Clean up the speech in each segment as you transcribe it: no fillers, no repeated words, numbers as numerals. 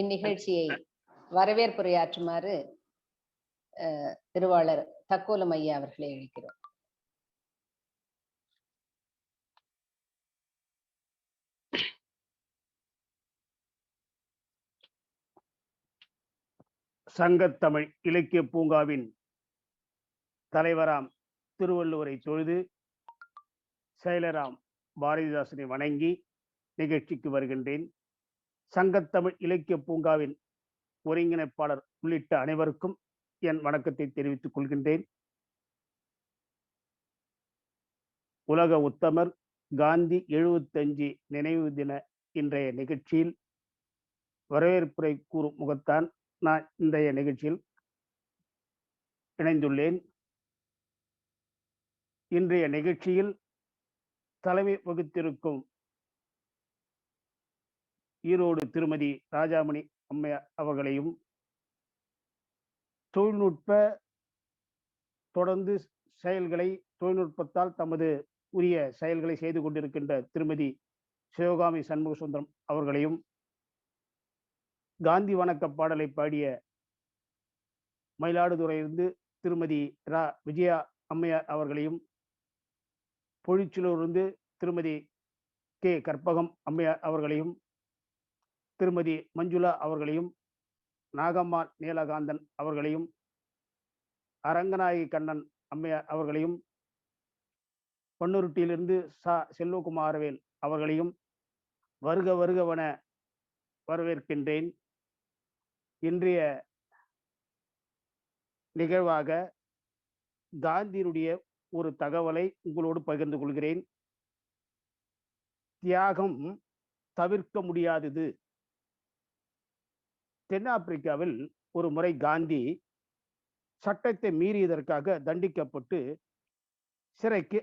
இந்நிகழ்ச்சியை வரவேற்புரையாற்றுமாறு திருவாளர் தக்கோலம் ஐயா அவர்களை அழைக்கிறோம். சங்கத்தமிழ் இலக்கிய பூங்காவின் தலைவராம் திருவள்ளுவரை தொழுது செயலராம் பாரதிதாசனை வணங்கி நிகழ்ச்சிக்கு வருகின்றேன். சங்கத்தமிழ் இலக்கிய பூங்காவின் ஒருங்கிணைப்பாளர் உள்ளிட்ட அனைவருக்கும் என் வணக்கத்தை தெரிவித்துக் கொள்கின்றேன். உலக உத்தமர் காந்தி 75 நினைவு தின இன்றைய நிகழ்ச்சியில் வரவேற்புரை கூறும் முகத்தான் நான் இன்றைய நிகழ்ச்சியில் இணைந்துள்ளேன். இன்றைய நிகழ்ச்சியில் தலைமை வகுத்திருக்கும் ஈரோடு திருமதி ராஜாமணி அம்மையார் அவர்களையும், தொடர்ந்து தொழில்நுட்பத்தால் தமது உரிய செயல்களை செய்து கொண்டிருக்கின்ற திருமதி சிவகாமி சண்முக சுந்தரம் அவர்களையும், காந்தி வணக்க பாடலை பாடிய மயிலாடுதுறையிலிருந்து திருமதி ரா விஜயா அம்மையார் அவர்களையும், பொழிச்சலூரிலிருந்து திருமதி கே கற்பகம் அம்மையார் அவர்களையும், திருமதி மஞ்சுளா அவர்களையும், நாகம்மாள் நீலகாந்தன் அவர்களையும், அரங்கநாயகி கண்ணன் அம்மையார் அவர்களையும், பன்னுருட்டியிலிருந்து செல்வகுமாரவேல் அவர்களையும் வருக வருகவன வரவேற்கின்றேன். இன்றைய நிகழ்வாக காந்தியினுடைய ஒரு தகவலை உங்களோடு பகிர்ந்து கொள்கிறேன். தியாகம் தவிர்க்க முடியாதது. தென்னாப்பிரிக்காவில் ஒரு முறை காந்தி சட்டத்தை மீறியதற்காக தண்டிக்கப்பட்டு சிறைக்கு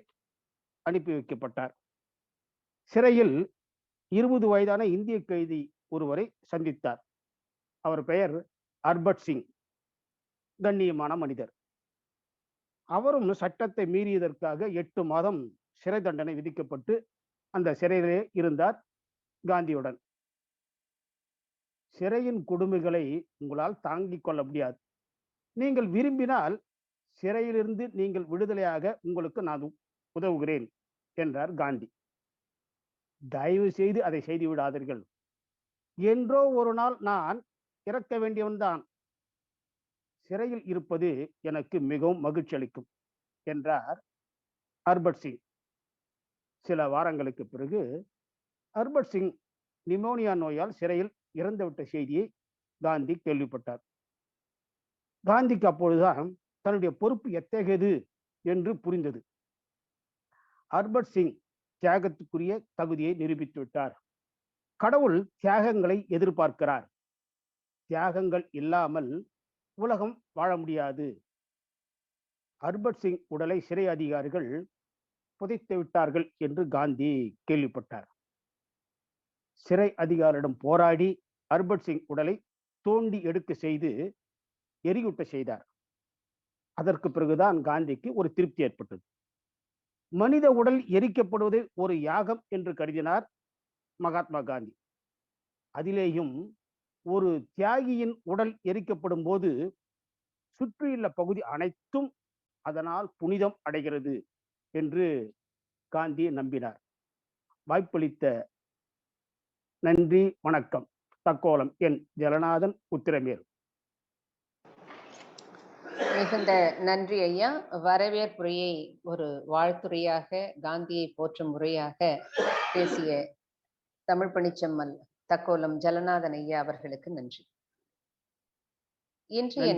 அனுப்பி வைக்கப்பட்டார். சிறையில் 20 வயதான இந்திய கைதி ஒருவரை சந்தித்தார். அவர் பெயர் அர்பட் சிங். கண்ணியமான மனிதர். அவரும் சட்டத்தை மீறியதற்காக 8 மாதம் சிறை தண்டனை விதிக்கப்பட்டு அந்த சிறையிலே இருந்தார் காந்தியுடன். சிறையின் கொடுமைகளை உங்களால் தாங்கிக் கொள்ள முடியாது. நீங்கள் விரும்பினால் சிறையிலிருந்து நீங்கள் விடுதலையாக உங்களுக்கு நான் உதவுகிறேன் என்றார் காந்தி. தயவு செய்து அதை செய்து விடாதீர்கள். என்றோ ஒரு நாள் நான் இறக்க வேண்டியவன்தான். சிறையில் இருப்பது எனக்கு மிகவும் மகிழ்ச்சி அளிக்கும் என்றார் அர்பட் சிங். சில வாரங்களுக்கு பிறகு அர்பட் சிங் நிமோனியா நோயால் சிறையில் இறந்துவிட்ட செய்தியை காந்தி கேள்விப்பட்டார். காந்திக்கு அப்பொழுதுதான் தன்னுடைய பொறுப்பு எத்தகையது என்று புரிந்தது. அர்பட் சிங் தியாகத்துக்குரிய தகுதியை நிரூபித்து விட்டார். கடவுள் தியாகங்களை எதிர்பார்க்கிறார். தியாகங்கள் இல்லாமல் உலகம் வாழ முடியாது. அர்பட் சிங் உடலை சிறை அதிகாரிகள் புதைத்து விட்டார்கள் என்று காந்தி கேள்விப்பட்டார். சிறை அதிகாரியிடம் போராடி அர்பட் சிங் உடலை தோண்டி எடுக்க செய்து எரியூட்ட செய்தார். அதற்கு பிறகுதான் காந்திக்கு ஒரு திருப்தி ஏற்பட்டது. மனித உடல் எரிக்கப்படுவதை ஒரு யாகம் என்று கருதினார் மகாத்மா காந்தி. அதிலேயும் ஒரு தியாகியின் உடல் எரிக்கப்படும் போது சுற்றியுள்ள பகுதி அனைத்தும் அதனால் புனிதம் அடைகிறது என்று காந்தி நம்பினார். வாய்ப்பளித்த நன்றி, வணக்கம். தக்கோலம் என் ஜலநாதன், உத்திரமேர். மிகுந்த நன்றி ஐயா. வரவேற்புரையை ஒரு வாழ்த்துறையாக, காந்தியை போற்றும் முறையாக பேசிய தமிழ் பணிச்செம்மல் தக்கோலம் ஜலநாதன் ஐயா அவர்களுக்கு நன்றி. இன்றைய